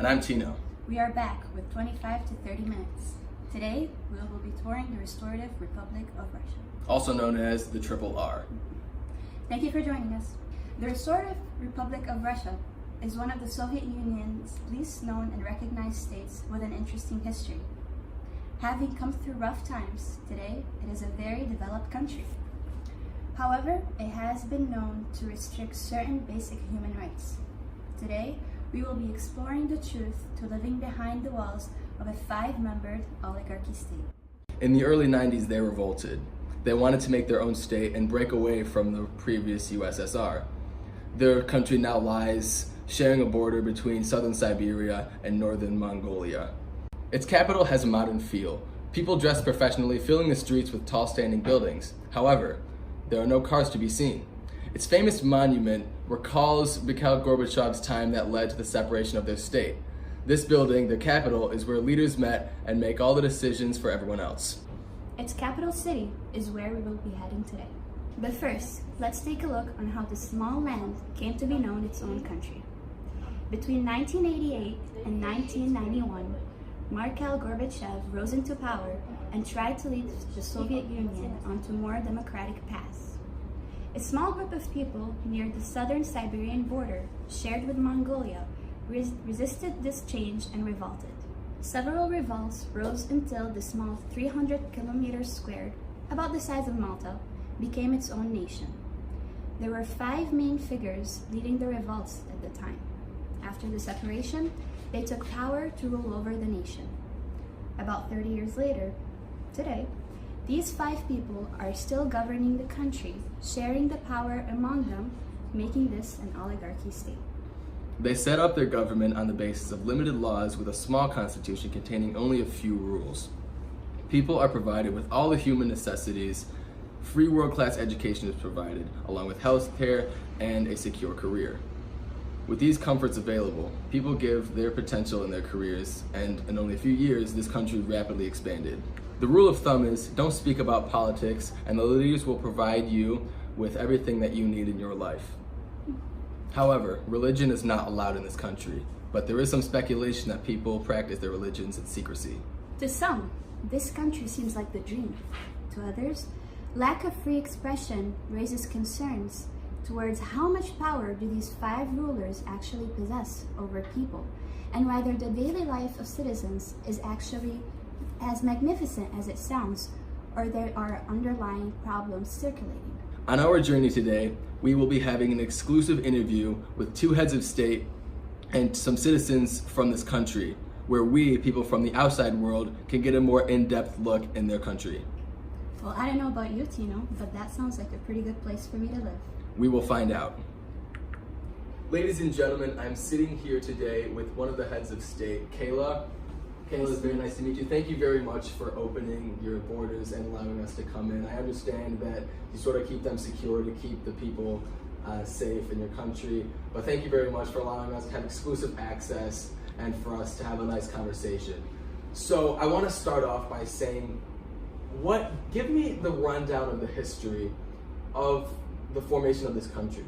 And I'm Tino. We are back with 25 to 30 minutes. Today, we will be touring the Restorative Republic of Russia, Also known as the Triple R. Thank you for joining us. The Restorative Republic of Russia is one of the Soviet Union's least known and recognized states with an interesting history. Having come through rough times, today it is a very developed country. However, it has been known to restrict certain basic human rights. Today, we will be exploring the truth to living behind the walls of a 5-membered oligarchy state. In the early 90s, they revolted. They wanted to make their own state and break away from the previous USSR. Their country now lies sharing a border between southern Siberia and northern Mongolia. Its capital has a modern feel. People dress professionally, filling the streets with tall standing buildings. However, there are no cars to be seen. Its famous monument recalls Mikhail Gorbachev's time that led to the separation of their state. This building, the capital, is where leaders met and make all the decisions for everyone else. Its capital city is where we will be heading today. But first, let's take a look on how this small land came to be known its own country. Between 1988 and 1991, Mikhail Gorbachev rose into power and tried to lead the Soviet Union onto more democratic paths. A small group of people near the southern Siberian border, shared with Mongolia, resisted this change and revolted. Several revolts rose until the small 300 kilometers squared, about the size of Malta, became its own nation. There were 5 main figures leading the revolts at the time. After the separation, they took power to rule over the nation. About 30 years later, today, these 5 people are still governing the country, sharing the power among them, making this an oligarchy state. They set up their government on the basis of limited laws with a small constitution containing only a few rules. People are provided with all the human necessities. Free world-class education is provided, along with health care and a secure career. With these comforts available, people give their potential in their careers, and in only a few years, this country rapidly expanded. The rule of thumb is, don't speak about politics, and the leaders will provide you with everything that you need in your life. However, religion is not allowed in this country, but there is some speculation that people practice their religions in secrecy. To some, this country seems like the dream. To others, lack of free expression raises concerns towards how much power do these 5 rulers actually possess over people, and whether the daily life of citizens is actually as magnificent as it sounds, or there are underlying problems circulating. On our journey today, we will be having an exclusive interview with 2 heads of state and some citizens from this country, where we, people from the outside world, can get a more in-depth look in their country. Well, I don't know about you, Tino, but that sounds like a pretty good place for me to live. We will find out. Ladies and gentlemen, I'm sitting here today with one of the heads of state, Kayla. Kayla, it's very nice to meet you. Thank you very much for opening your borders and allowing us to come in. I understand that you sort of keep them secure to keep the people safe in your country, but thank you very much for allowing us to have exclusive access and for us to have a nice conversation. So I want to start off by saying, give me the rundown of the history of the formation of this country.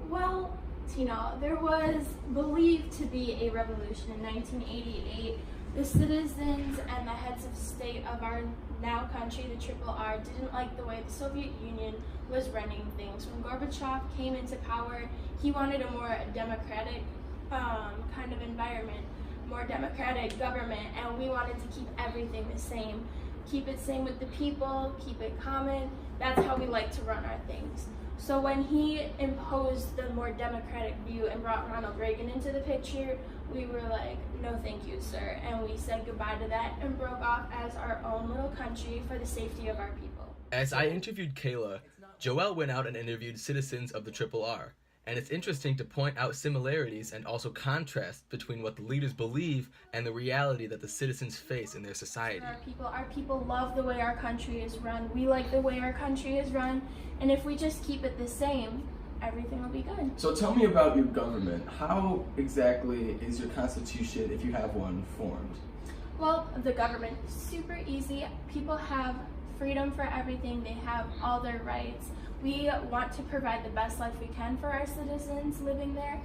Well, Tino, there was believed to be a revolution in 1988. The citizens and the heads of state of our now country, the Triple R, didn't like the way the Soviet Union was running things. When Gorbachev came into power, he wanted a more democratic kind of environment, more democratic government, and we wanted to keep everything the same. Keep it same with the people, keep it common. That's how we like to run our things. So when he imposed the more democratic view and brought Ronald Reagan into the picture, we were like, no thank you, sir. And we said goodbye to that and broke off as our own little country for the safety of our people. As I interviewed Kayla, Joelle went out and interviewed citizens of the Triple R. And it's interesting to point out similarities and also contrast between what the leaders believe and the reality that the citizens face in their society. Our people love the way our country is run. We like the way our country is run. And if we just keep it the same, everything will be good. So tell me about your government. How exactly is your constitution, if you have one, formed? Well, the government, super easy. People have freedom for everything. They have all their rights. We want to provide the best life we can for our citizens living there.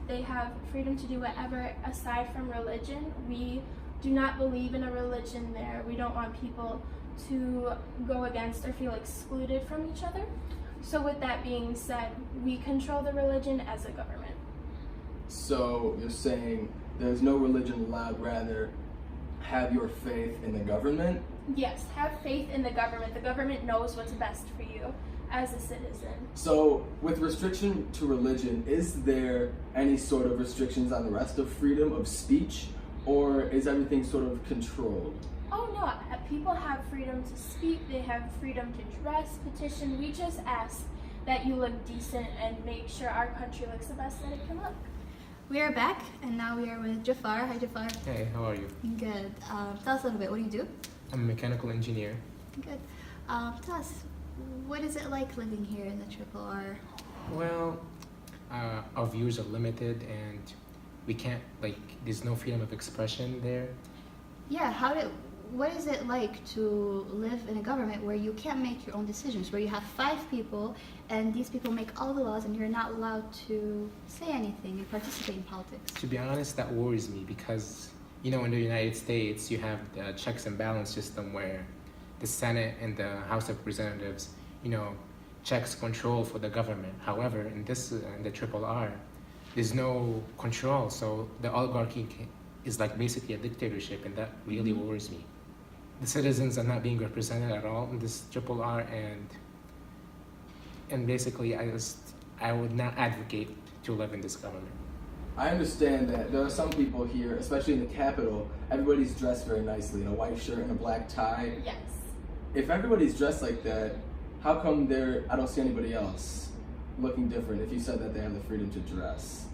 They have freedom to do whatever aside from religion. We do not believe in a religion there. We don't want people to go against or feel excluded from each other. So with that being said, we control the religion as a government. So you're saying there's no religion allowed, rather have your faith in the government? Yes, have faith in the government. The government knows what's best for you as a citizen. So with restriction to religion, is there any sort of restrictions on the rest of freedom of speech, or is everything sort of controlled? Oh no, people have freedom to speak, they have freedom to dress, petition. We just ask that you look decent and make sure our country looks the best that it can look. We are back, and now we are with Jaafar. Hi, Jaafar. Hey, how are you? Good. Tell us a little bit. What do you do? I'm a mechanical engineer. Good. Tell us, what is it like living here in the Triple R? Well, our views are limited and we can't, there's no freedom of expression there. Yeah, what is it like to live in a government where you can't make your own decisions, where you have 5 people and these people make all the laws and you're not allowed to say anything and participate in politics? To be honest, that worries me because, in the United States, you have the checks and balance system where the Senate and the House of Representatives, checks control for the government. However, in the Triple R, there's no control, so the oligarchy is basically a dictatorship, and that really worries me. The citizens are not being represented at all in this Triple R, and basically I would not advocate to live in this government. I understand that there are some people here, especially in the Capitol, everybody's dressed very nicely in a white shirt and a black tie. Yes. If everybody's dressed like that, how come I don't see anybody else looking different if you said that they have the freedom to dress?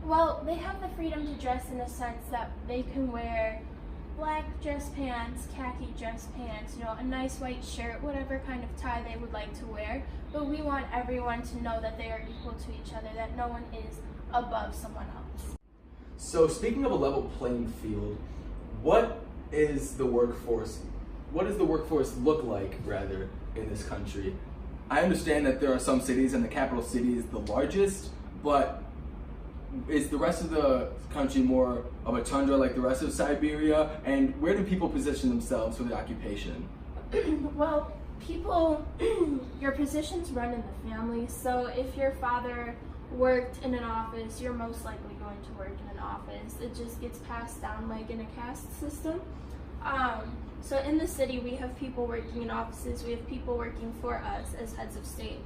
Well, they have the freedom to dress in a sense that they can wear black dress pants, khaki dress pants, a nice white shirt, whatever kind of tie they would like to wear. But we want everyone to know that they are equal to each other, that no one is above someone else. So speaking of a level playing field, what does the workforce look like, rather, in this country? I understand that there are some cities, and the capital city is the largest, but is the rest of the country more of a tundra like the rest of Siberia? And where do people position themselves for the occupation? Well, your positions run in the family, so if your father worked in an office, you're most likely going to work in an office. It just gets passed down like in a caste system. So in the city, we have people working in offices, we have people working for us as heads of state.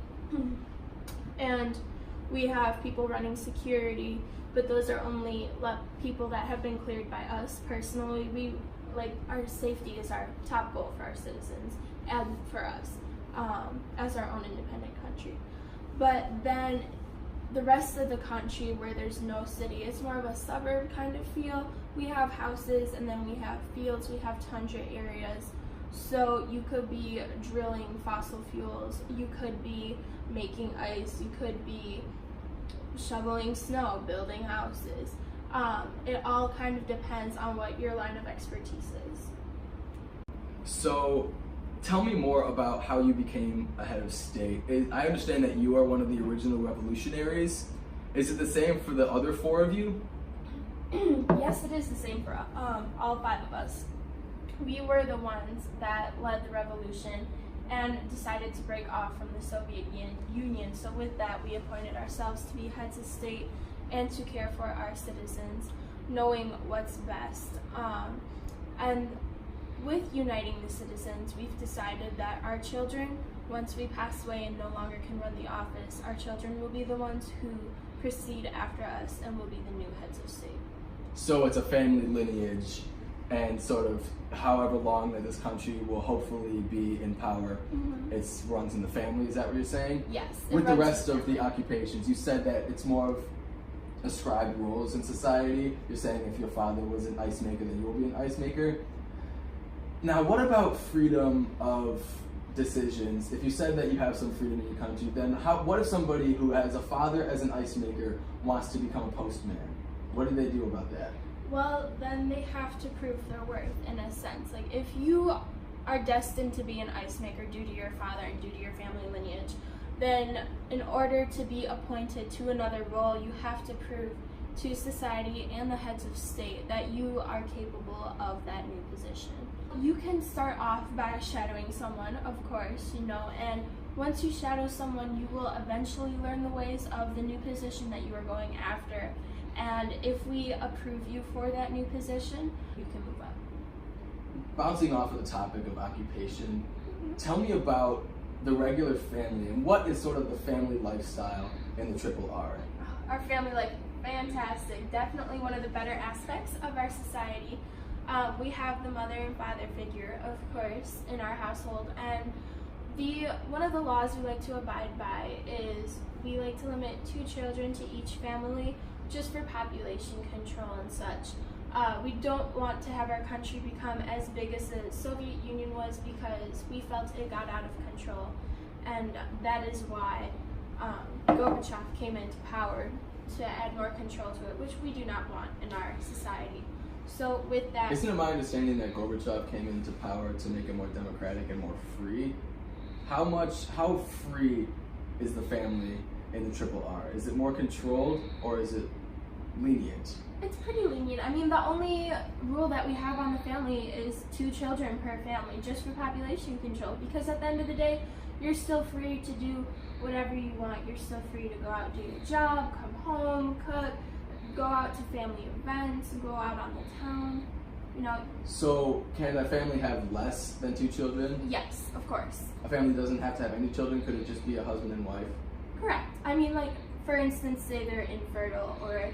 And we have people running security, but those are only people that have been cleared by us personally. Our safety is our top goal for our citizens and for us as our own independent country. But then the rest of the country, where there's no city, it's more of a suburb kind of feel. We have houses, and then we have fields, we have tundra areas. So you could be drilling fossil fuels, you could be making ice, you could be shoveling snow, building houses. It all kind of depends on what your line of expertise is. So tell me more about how you became a head of state. I understand that you are one of the original revolutionaries. Is it the same for the other 4 of you? Yes, it is the same for all 5 of us. We were the ones that led the revolution and decided to break off from the Soviet Union. So with that, we appointed ourselves to be heads of state and to care for our citizens, knowing what's best. And with uniting the citizens, we've decided that our children, once we pass away and no longer can run the office, our children will be the ones who proceed after us and will be the new heads of state. So it's a family lineage, and sort of however long that this country will hopefully be in power, it runs in the family. Is that what you're saying? Yes. With the rest of the occupations, you said that it's more of ascribed rules in society. You're saying if your father was an ice maker, then you will be an ice maker. Now, what about freedom of decisions? If you said that you have some freedom in your country, then what if somebody who has a father as an ice maker wants to become a postman? What do they do about that? Well, then they have to prove their worth in a sense. Like, if you are destined to be an ice maker due to your father and due to your family lineage, then in order to be appointed to another role, you have to prove to society and the heads of state that you are capable of that new position. You can start off by shadowing someone, of course, and once you shadow someone, you will eventually learn the ways of the new position that you are going after. And if we approve you for that new position, you can move up. Bouncing off of the topic of occupation, tell me about the regular family and what is sort of the family lifestyle in the Triple R? Our family life, fantastic. Definitely one of the better aspects of our society. We have the mother and father figure, of course, in our household, and one of the laws we like to abide by is we like to limit 2 children to each family just for population control and such. We don't want to have our country become as big as the Soviet Union was because we felt it got out of control, and that is why Gorbachev came into power to add more control to it, which we do not want in our society. So with that... Isn't it my understanding that Gorbachev came into power to make it more democratic and more free? How free is the family in the Triple R? Is it more controlled or is it lenient? It's pretty lenient. I mean, the only rule that we have on the family is 2 children per family, just for population control, because at the end of the day, you're still free to do whatever you want. You're still free to go out, do your job, come home, cook, go out to family events, go out on the town, So can a family have less than 2 children? Yes, of course. A family doesn't have to have any children? Could it just be a husband and wife? Correct. I mean, like, for instance, say they're infertile or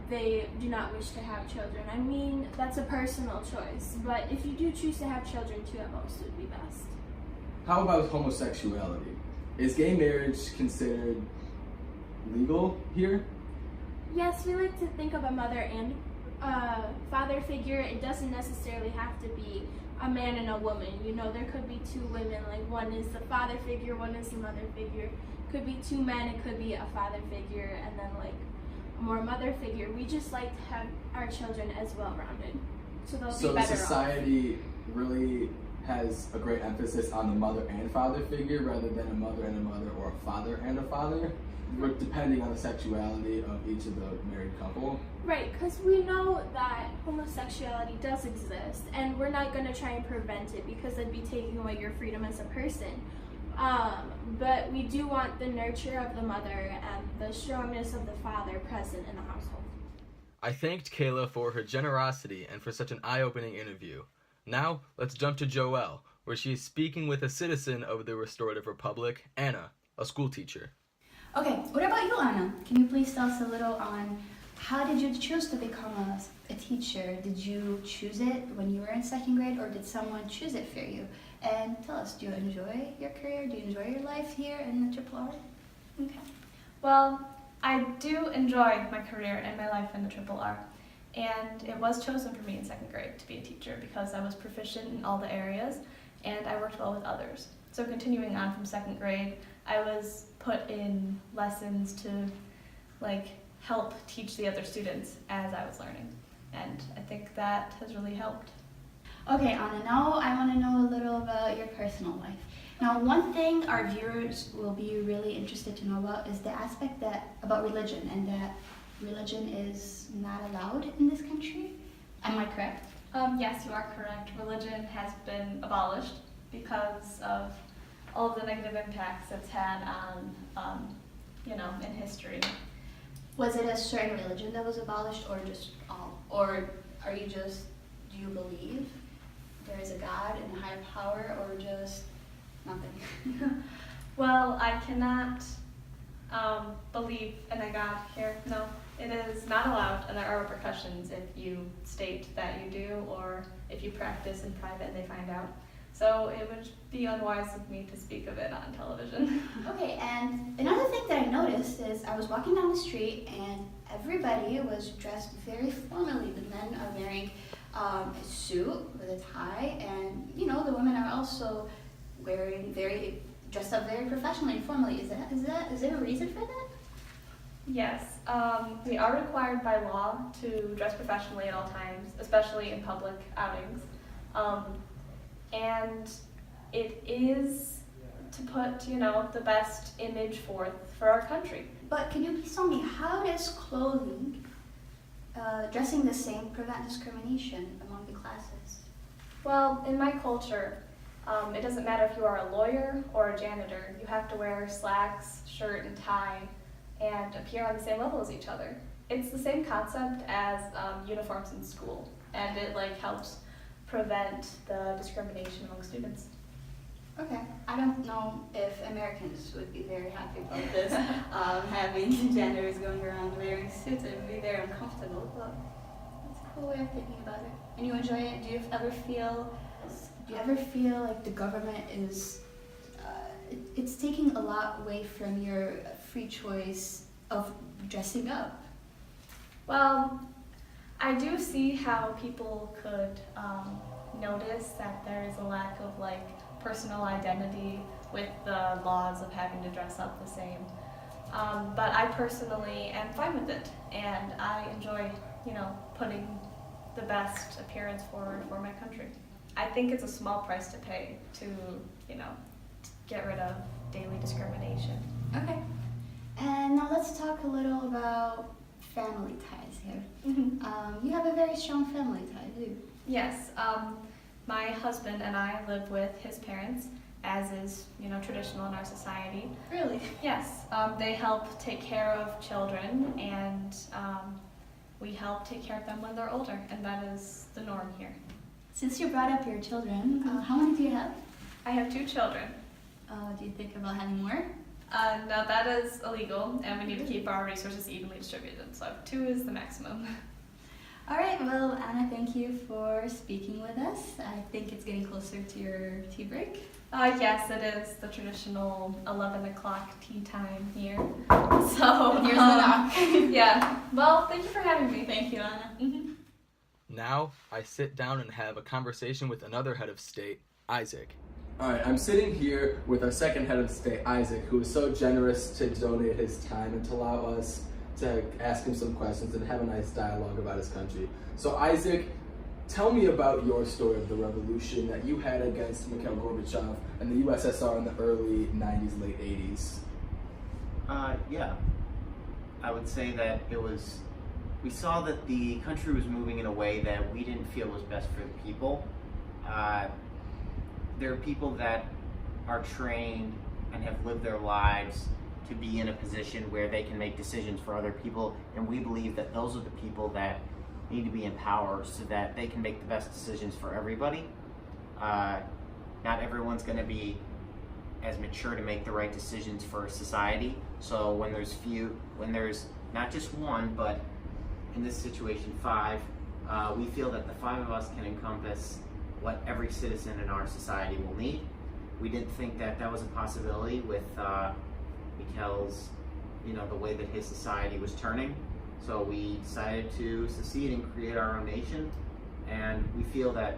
they do not wish to have children. I mean, that's a personal choice, but if you do choose to have children, 2 at most would be best. How about homosexuality? Is gay marriage considered legal here? Yes, we like to think of a mother and father figure. It doesn't necessarily have to be a man and a woman. There could be 2 women, like one is the father figure, one is the mother figure. Could be 2 men, it could be a father figure, and then like a more mother figure. We just like to have our children as well-rounded, so they'll be better off. So the society really has a great emphasis on the mother and father figure rather than a mother and a mother or a father and a father, depending on the sexuality of each of the married couple. Right, because we know that homosexuality does exist, and we're not going to try and prevent it because it'd be taking away your freedom as a person. But we do want the nurture of the mother and the strongness of the father present in the household. I thanked Kayla for her generosity and for such an eye-opening interview. Now, let's jump to Joelle, where she is speaking with a citizen of the Restorative Republic, Anna, a school teacher. Okay, what about you, Anna? Can you please tell us a little on how did you choose to become a teacher? Did you choose it when you were in 2nd grade, or did someone choose it for you? And tell us, do you enjoy your career? Do you enjoy your life here in the Triple R? Okay. Well, I do enjoy my career and my life in the Triple R. And it was chosen for me in 2nd grade to be a teacher because I was proficient in all the areas and I worked well with others. So continuing on from 2nd grade, I was put in lessons to help teach the other students as I was learning. And I think that has really helped. Okay, Anna, now I want to know a little about your personal life. Now, one thing our viewers will be really interested to know about is the aspect about religion, and that religion is not allowed in this country. Am I correct? Yes, you are correct. Religion has been abolished because of all of the negative impacts it's had on, in history. Was it a certain religion that was abolished, or just all? Or do you believe there is a God and a higher power, or just nothing? Well, I cannot believe in a God here. No, it is not allowed, and there are repercussions if you state that you do, or if you practice in private and they find out. So it would be unwise of me to speak of it on television. Okay, and another thing that I noticed is I was walking down the street and everybody was dressed very formally. The men are wearing a suit with a tie, and the women are also wearing dressed up very professionally and formally. Is there a reason for that? Yes, we are required by law to dress professionally at all times, especially in public outings. And it is to put, the best image forth for our country. But can you please tell me, how does clothing, dressing the same, prevent discrimination among the classes? Well, in my culture, it doesn't matter if you are a lawyer or a janitor. You have to wear slacks, shirt, and tie, and appear on the same level as each other. It's the same concept as uniforms in school, and it helps prevent the discrimination among students. Okay, I don't know if Americans would be very happy about this, having janitors going around wearing suits. It would be very uncomfortable, but it's a cool way of thinking about it. And you enjoy it? Do you ever feel like the government is, it's taking a lot away from your free choice of dressing up? Well, I do see how people could notice that there is a lack of personal identity with the laws of having to dress up the same. But I personally am fine with it, and I enjoy, putting the best appearance forward for my country. I think it's a small price to pay to, get rid of daily discrimination. Okay. And now let's talk a little about family ties here. You have a very strong family tie, do you? Yes. My husband and I live with his parents, as is, traditional in our society. Really? Yes. They help take care of children, and we help take care of them when they're older, and that is the norm here. Since you brought up your children, how many do you have? I have 2 children. Do you think about having more? No, that is illegal, and we need to keep our resources evenly distributed, so 2 is the maximum. All right, well, Anna, thank you for speaking with us. I think it's getting closer to your tea break. Yes, it is the traditional 11 o'clock tea time here. So here's the knock. Yeah, well, thank you for having me. Thank you, Anna. Now I sit down and have a conversation with another head of state, Isaac. All right, I'm sitting here with our second head of state, Isaac, who is so generous to donate his time and to allow us to ask him some questions and have a nice dialogue about his country. So Isaac, tell me about your story of the revolution that you had against Mikhail Gorbachev and the USSR in the early 90s, late 80s. Yeah, I would say that we saw that the country was moving in a way that we didn't feel was best for the people. There are people that are trained and have lived their lives to be in a position where they can make decisions for other people, and we believe that those are the people that need to be in power so that they can make the best decisions for everybody. Not everyone's going to be as mature to make the right decisions for society, so when there's not just one, but in this situation 5, we feel that the 5 of us can encompass what every citizen in our society will need. We didn't think that that was a possibility with Mikhail's, the way that his society was turning. So we decided to secede and create our own nation, and we feel that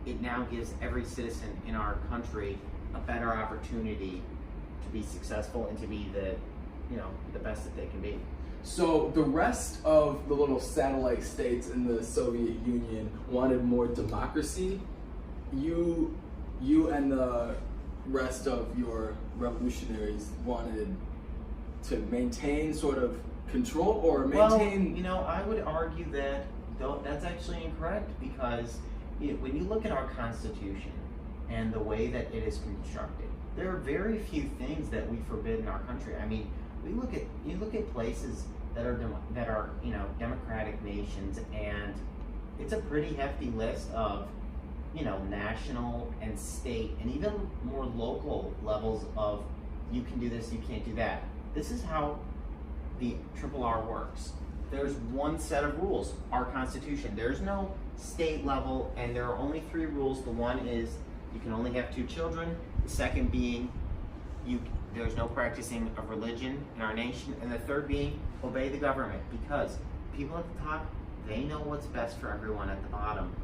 it now gives every citizen in our country a better opportunity to be successful and to be the best that they can be. So the rest of the little satellite states in the Soviet Union wanted more democracy. You and the rest of your revolutionaries wanted to maintain sort of control or maintain... Well, I would argue that that's actually incorrect, because when you look at our Constitution and the way that it is constructed, there are very few things that we forbid in our country. I mean, you look at places that are democratic nations, and it's a pretty hefty list of national and state and even more local levels of you can do this, you can't do that. This is how the RRR works. There's one set of rules, our Constitution. There's no state level, and there are only 3 rules. The one is you can only have 2 children. The second being there's no practicing of religion in our nation. And the third being obey the government, because people at the top, they know what's best for everyone at the bottom.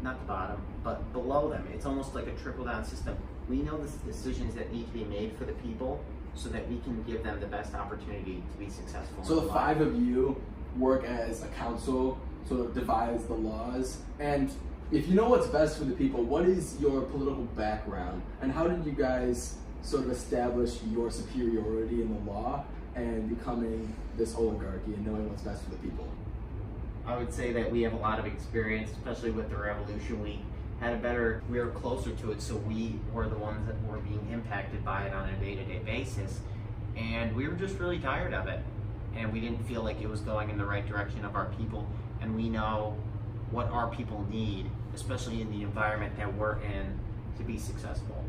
Not the bottom, but below them. It's almost like a trickle-down system. We know the decisions that need to be made for the people so that we can give them the best opportunity to be successful. So the 5 of you work as a council, sort of devise the laws. And if you know what's best for the people, what is your political background? And how did you guys sort of establish your superiority in the law and becoming this oligarchy and knowing what's best for the people? I would say that we have a lot of experience, especially with the revolution. We were closer to it, so we were the ones that were being impacted by it on a day-to-day basis. And we were just really tired of it. And we didn't feel like it was going in the right direction of our people. And we know what our people need, especially in the environment that we're in, to be successful.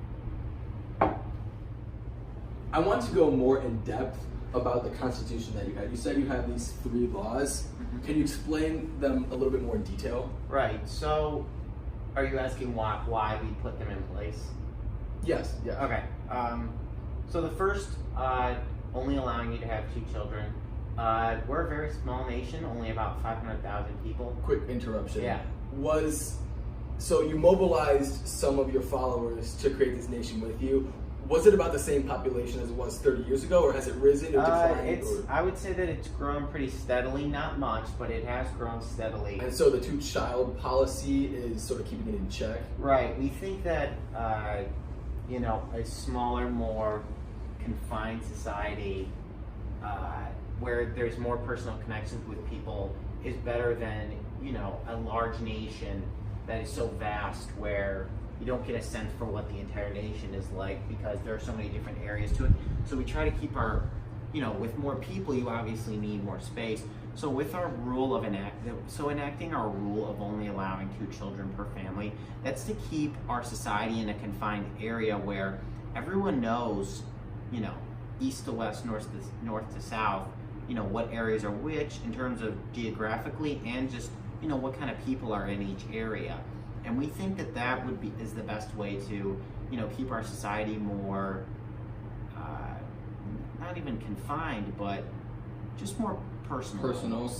I want to go more in depth about the Constitution that you had. You said you have these 3 laws. Can you explain them a little bit more in detail? Right, so are you asking why we put them in place? Yes, yeah. Okay, so the first, only allowing you to have 2 children. We're a very small nation, only about 500,000 people. Quick interruption. Yeah. So you mobilized some of your followers to create this nation with you. Was it about the same population as it was 30 years ago, or has it risen or declined? I would say that it's grown pretty steadily, not much, but it has grown steadily. And so the 2-child policy is sort of keeping it in check? Right, we think that, a smaller, more confined society, where there's more personal connections with people is better than, a large nation that is so vast where you don't get a sense for what the entire nation is like because there are so many different areas to it. So we try to keep our, with more people, you obviously need more space. So with our rule of enacting our rule of only allowing 2 children per family, that's to keep our society in a confined area where everyone knows, east to west, north to south, what areas are which in terms of geographically and just, what kind of people are in each area. And we think that is the best way to, keep our society more, not even confined, but just more personal. Personal?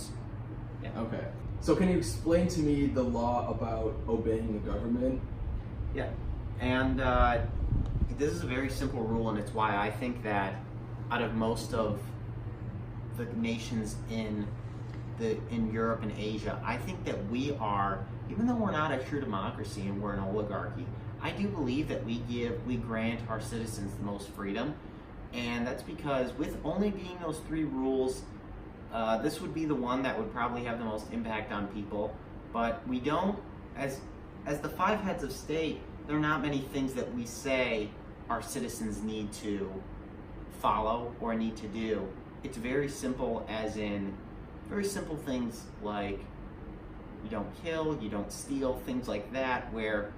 Yeah. Okay. So can you explain to me the law about obeying the government? Yeah. And this is a very simple rule, and it's why I think that out of most of the nations in Europe and Asia, I think that we are, even though we're not a true democracy and we're an oligarchy, I do believe that we grant our citizens the most freedom. And that's because with only being those 3 rules, this would be the one that would probably have the most impact on people. But we don't, as the 5 heads of state, there are not many things that we say our citizens need to follow or need to do. It's very simple, as in very simple things like you don't kill, you don't steal, things like that, where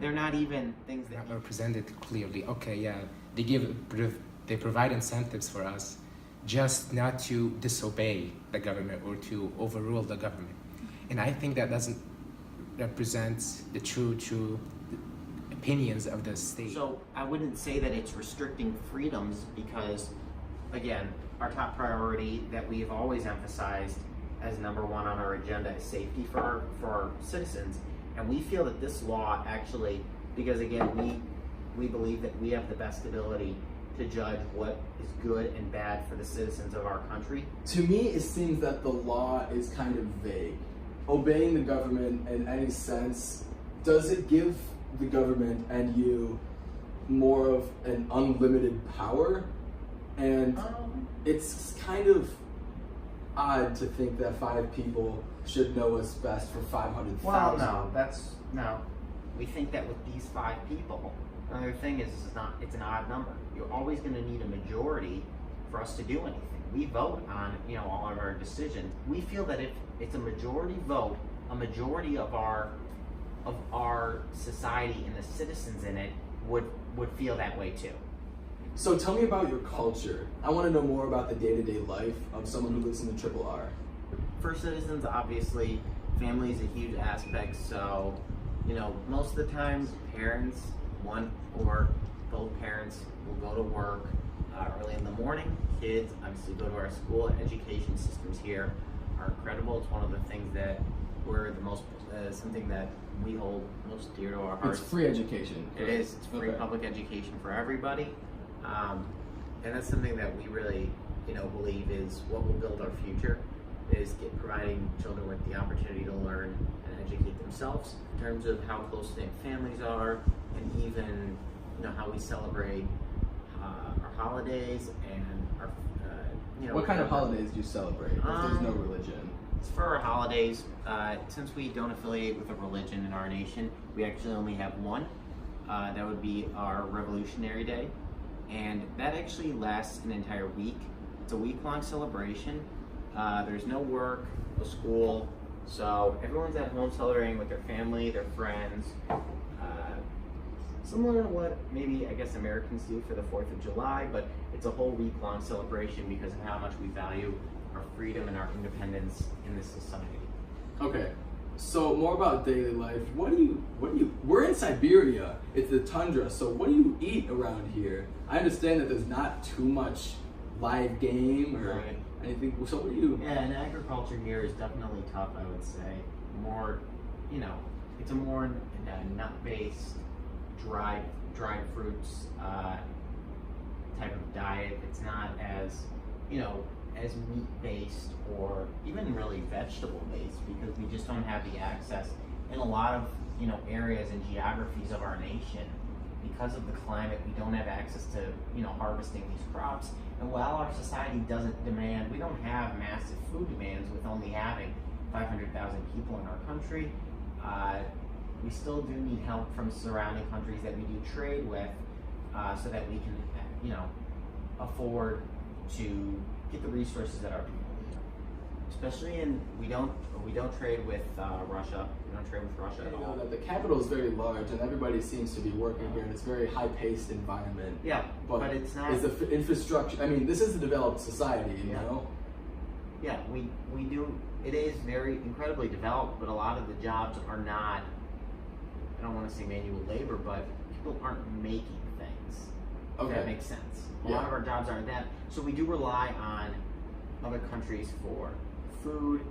they're not even things that not represented clearly. Okay, yeah, they provide incentives for us just not to disobey the government or to overrule the government, and I think that doesn't represent the true opinions of the state. So I wouldn't say that it's restricting freedoms because, again, our top priority that we have always emphasized as number 1 on our agenda is safety for our citizens. And we feel that this law actually, because again, we believe that we have the best ability to judge what is good and bad for the citizens of our country. To me, it seems that the law is kind of vague. Obeying the government in any sense, does it give the government and you more of an unlimited power? And it's kind of odd to think that 5 people should know what's best for 500,000. Well, no. We think that with these 5 people, another thing is it's an odd number. You're always going to need a majority for us to do anything. We vote on all of our decisions. We feel that if it's a majority vote, a majority of our society and the citizens in it would feel that way too. So tell me about your culture. I want to know more about the day-to-day life of someone who lives in the Triple R. For citizens, obviously, family is a huge aspect. So, most of the time, parents, one or both parents will go to work early in the morning. Kids obviously go to our school. Education systems here are incredible. It's one of the things that we're the most, something that we hold most dear to our hearts. It's free education. It is. It's free public education for everybody. And that's something that we really, believe is what will build our future, is providing children with the opportunity to learn and educate themselves in terms of how close-knit families are, and even, how we celebrate our holidays and our, What kind of holidays do you celebrate if there's no religion? For our holidays, since we don't affiliate with a religion in our nation, we actually only have one. That would be our Revolutionary Day, and that actually lasts an entire week. It's a week-long celebration. There's no work, no school, so everyone's at home celebrating with their family, their friends. Similar to what maybe, I guess, Americans do for the 4th of July, but it's a whole week-long celebration because of how much we value our freedom and our independence in this society. Okay, so more about daily life. We're in Siberia, it's the tundra, so what do you eat around here? I understand that there's not too much live game or anything, so what do you? Yeah, and agriculture here is definitely tough, I would say. More, it's a more nut-based, dried fruits type of diet. It's not as, as meat-based or even really vegetable-based because we just don't have the access in a lot of, areas and geographies of our nation. Because of the climate, we don't have access to, harvesting these crops. And while our society doesn't demand, we don't have massive food demands with only having 500,000 people in our country, we still do need help from surrounding countries that we do trade with so that we can, afford to get the resources that our people need. Especially we don't trade with Russia. We don't trade with Russia at all. That the capital is very large and everybody seems to be working here and it's a very high-paced environment. Yeah, but it's not. Is the infrastructure? I mean, this is a developed society, you know. Yeah, we do. It is very incredibly developed, but a lot of the jobs are not. I don't want to say manual labor, but people aren't making things. If that makes sense. A lot of our jobs aren't that. So we do rely on other countries for food,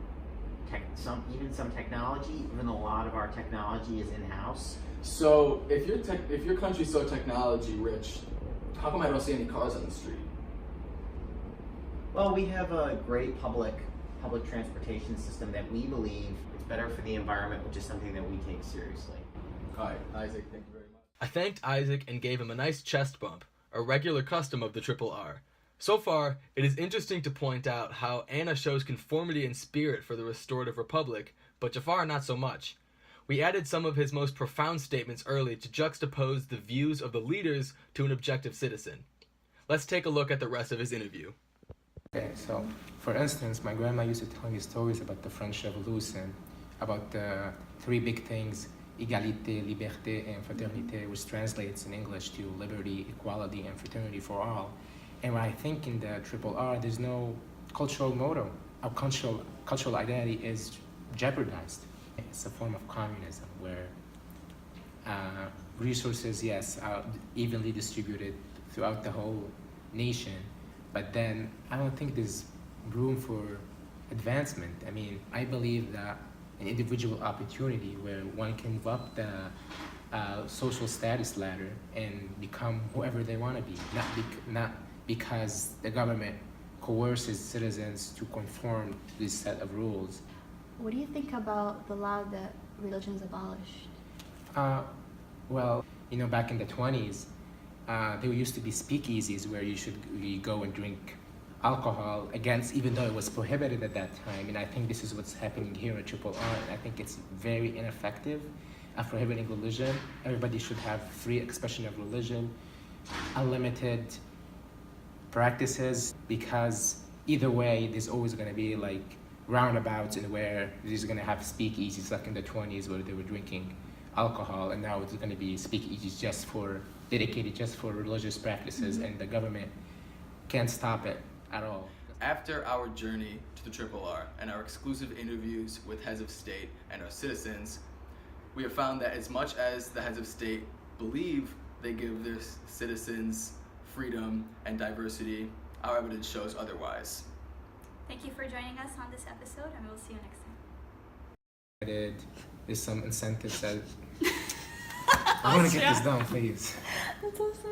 even some technology. Even though a lot of our technology is in-house. So if your country's so technology rich, how come I don't see any cars on the street? Well, we have a great public transportation system that we believe is better for the environment, which is something that we take seriously. All right, Isaac, thank you very much. I thanked Isaac and gave him a nice chest bump, a regular custom of the RRR. So far, it is interesting to point out how Anna shows conformity and spirit for the Restorative Republic, but Jaafar not so much. We added some of his most profound statements early to juxtapose the views of the leaders to an objective citizen. Let's take a look at the rest of his interview. Okay, so for instance, my grandma used to tell me stories about the French Revolution, about the three big things: égalité, liberté, and fraternité, which translates in English to liberty, equality, and fraternity for all. And when I think in the RRR, there's no cultural motto. Our cultural identity is jeopardized. It's a form of communism where resources, yes, are evenly distributed throughout the whole nation, but then I don't think there's room for advancement. I mean, I believe that an individual opportunity where one can move up the social status ladder and become whoever they want to be, not because the government coerces citizens to conform to this set of rules. What do you think about the law that religion's abolished? Well, back in the 20s, there used to be speakeasies where you go and drink alcohol even though it was prohibited at that time. And I think this is what's happening here at RRR, and I think it's very ineffective at prohibiting religion. Everybody should have free expression of religion, unlimited practices, because either way, there's always going to be like roundabouts and where there's going to have speakeasies like in the 20s where they were drinking alcohol, and now it's going to be speakeasies dedicated just for religious practices, and the government can't stop it at all. After our journey to the RRR and our exclusive interviews with heads of state and our citizens, we have found that as much as the heads of state believe they give their citizens freedom and diversity, our evidence shows otherwise. Thank you for joining us on this episode, and we'll see you next time. There's some incentives that I want to get this done, please. That's so sad.